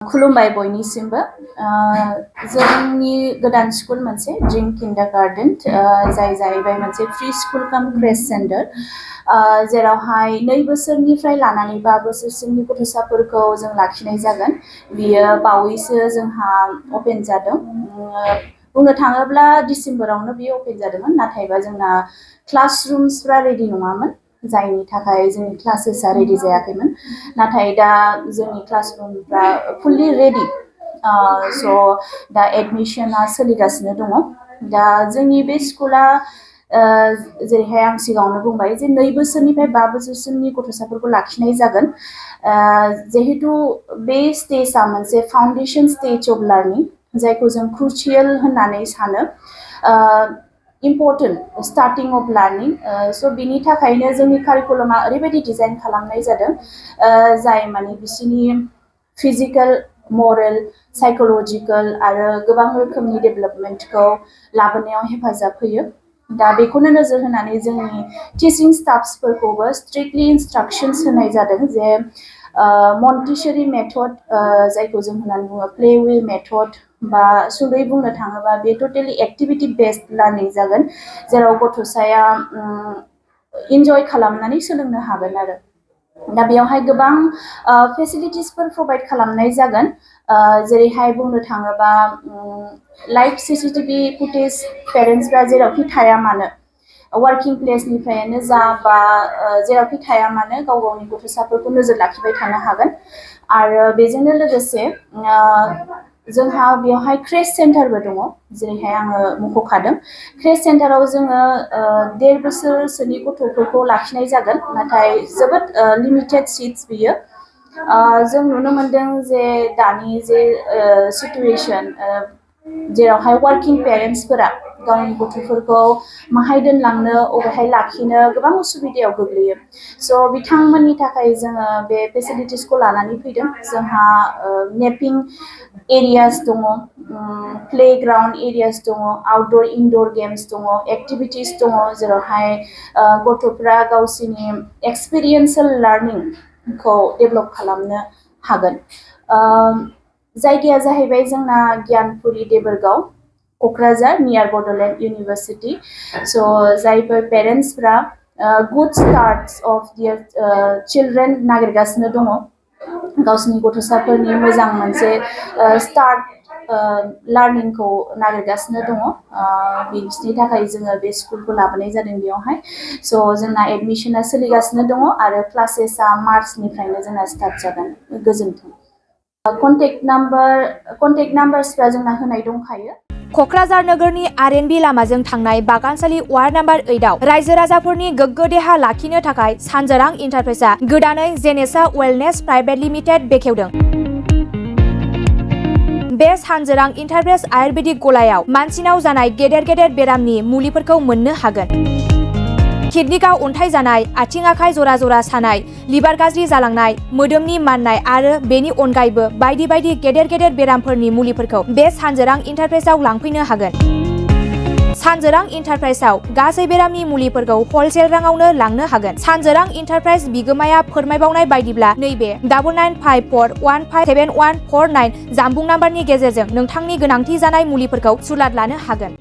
खुलुमबाय बयनिसिमबो जोंनि गोदान स्कुल मोनसे ड्रिम किन्डारगार्टेन जाय जाहैबाय मोनसे फ्रि स्कुल काम क्रेच सेन्टार जेरावहाय 2 बोसोरनिफ्राय लानानै 5 बोसोरसिमनि गथ'साफोरखौ जों लाखिनाय जागोन। बियो बावैसो जोंहा अपेन जादों। बुंनो थाङोब्ला डिसेम्बरावनो बियो अपेन जादोंमोन, नाथायबा जोंना क्लासरुम्सफ्रा रेडि नङामोन, जायनि थाखाय जोंनि क्लासेसआ रेडि जायाखैमोन। नाथाय दा जोंनि क्लासरुमफ्रा फुल्लि रेडि, स' दा एडमिशना सोलिगासिनो दङ। दा जोंनि बे स्कुला जेरैहाय आं सिगाङावनो बुंबाय जे 2 बोसोरनिफ्राय 5 बोसोरसिमनि गथ'साफोरखौ लाखिनाय जागोन। जिहेतु बे स्टेजआ मोनसे फाउन्डेसन स्टेज अफ लार्निं, जायखौ जों क्रुशियेल होननानै सानो, इम्परटेन्ट स्टार्टिं अफ लार्निं। स' बिनि थाखायनो जोंनि कारिकुलामा ओरैबायदि डिजाइन खालामनाय जादों जाय माने बिसोरनि फिजिकेल, मरेल, साइकोलजिकेल आरो गोबां रोखोमनि डेभेलपमेन्टखौ लाबोनायाव हेफाजाब होयो। दा बेखौनो नोजोर होनानै जोंनि टिचिं स्टाफ्सफोरखौबो स्ट्रिक्टलि इन्सट्राक्शन्स होनाय जादों जे मन्टेसरी मेथड, जायखौ जों होननानै बुङो प्ले वे मेथड, बा सुंदयै बुंनो थाङोबा बे टटेलि एक्टिभिटी बेस्ड लार्निं जागोन, जेराव गथ'साया इन्जय खालामनानै सोलोंनो हागोन आरो। दा बेयावहाय गोबां फेसिलिटिसफोर प्रोभाइड खालामनाय जागोन, जेरैहाय बुंनो थाङोबा लाइभ सीसीटीवी फुटेज पेरेन्टसफ्रा जेरावखि थाया मानो, वार्किं प्लेसनिफ्रायनो जा बा जेरावखि थाया मानो गाव गावनि गथ'साफोरखौ नोजोर लाखिबाय थानो हागोन। आरो बेजोंनो लोगोसे जोंहा बेवहाय क्रेच सेन्टारबो दङ, जेरैहाय आङो मख'खादों। क्रेच सेन्टाराव जोङो 1.5 बोसोरसोनि गथ'फोरखौ लाखिनाय जागोन, नाथाय जोबोद लिमिटेड सिट्स बियो। जों नुनो मोनदों जे दानि जे सिटुएशन, जेरावहाय वार्किं पेरेन्टसफोरा गावनि गथ'फोरखौ माहाय दोनलांनो अबेहाय लाखिनो गोबां उसुबिदायाव गोग्लैयो। स' बिथांमोननि थाखाय जोङो बे फेसिलिटिसखौ लानानै फैदों। जोंहा नेपिं एरियास दङ, प्लेग्राउन्ड एरियास दङ, आउटडोर इनडोर गेम्स दङ, एक्टिभिटिस दङ, जेरावहाय गथ'फ्रा गावसोरनि एक्सपिरियेन्सियेल लार्निंखौ डेभेलप खालामनो हागोन। जायगाया जाहैबाय जोंना गियानपुरि देबोरगाव, क'क्राझार, नियार बड'लेण्ड इउनिभार्सिटि। स' जायफोर पेरेन्टसफ्रा गुड स्टार्ट अफ दियार चिल्ड्रेन नागिरगासिनो दङ, गावसोरनि गथ'साफोरनि मोजां मोनसे स्टार्ट लार्निंखौ नागिरगासिनो दङ, बिसोरनि थाखाय जोङो बे स्कुलखौ लाबोनाय जादों बेयावहाय। स' जोंना एडमिशना सोलिगासिनो दङ आरो क्लासेसआ मार्चनिफ्रायनो जोंना स्टार्ट जागोन। गोजोन्थों। कन्टेक्ट नाम्बारसफ्रा जोंना होनाय दंखायो। क'क्राझार नोगोरनि आरएनबि लामाजों थांनाय बागानसालि वार्ड नम्बर 8 आव रायजो राजाफोरनि गोग्गो देहा लाखिनो थाखाय सानजोरां इन्टारप्राइजआ गोदानै जेनेसा वेलनेस प्राइभेट लिमिटेड बेखेवदों। बे सानजोरां इन्टारप्राइज आयुर्वेदिक गलायाव मानसिनाव जानाय गेदेर गेदेर बेरामनि मुलिफोरखौ मोननो हागोन। किडनिकआव अन्थाइ जानाय, आथिं आखाइ जरा जरा सानाय, लिभार गाज्रि जालांनाय, मोदोमनि माननाय आरो बेनि अनगायैबो बायदि बायदि गेदेर गेदेर बेरामफोरनि मुलिफोरखौ बे सानजोरां इन्टारप्राइजआव लांफैनो हागोन। सानजोरां इन्टारप्राइजआव गासै बेरामनि मुलिफोरखौ हलसेल राङावनो लांनो हागोन। सानजोरां इन्टारप्राइज बिगोमाया फोरमायबावनाय बायदिब्ला नैबे 9954157149 जानबुं नाम्बारनि गेजेरजों नोंथांनि गोनांथि जानाय मुलिफोरखौ सुलाद लानो हागोन।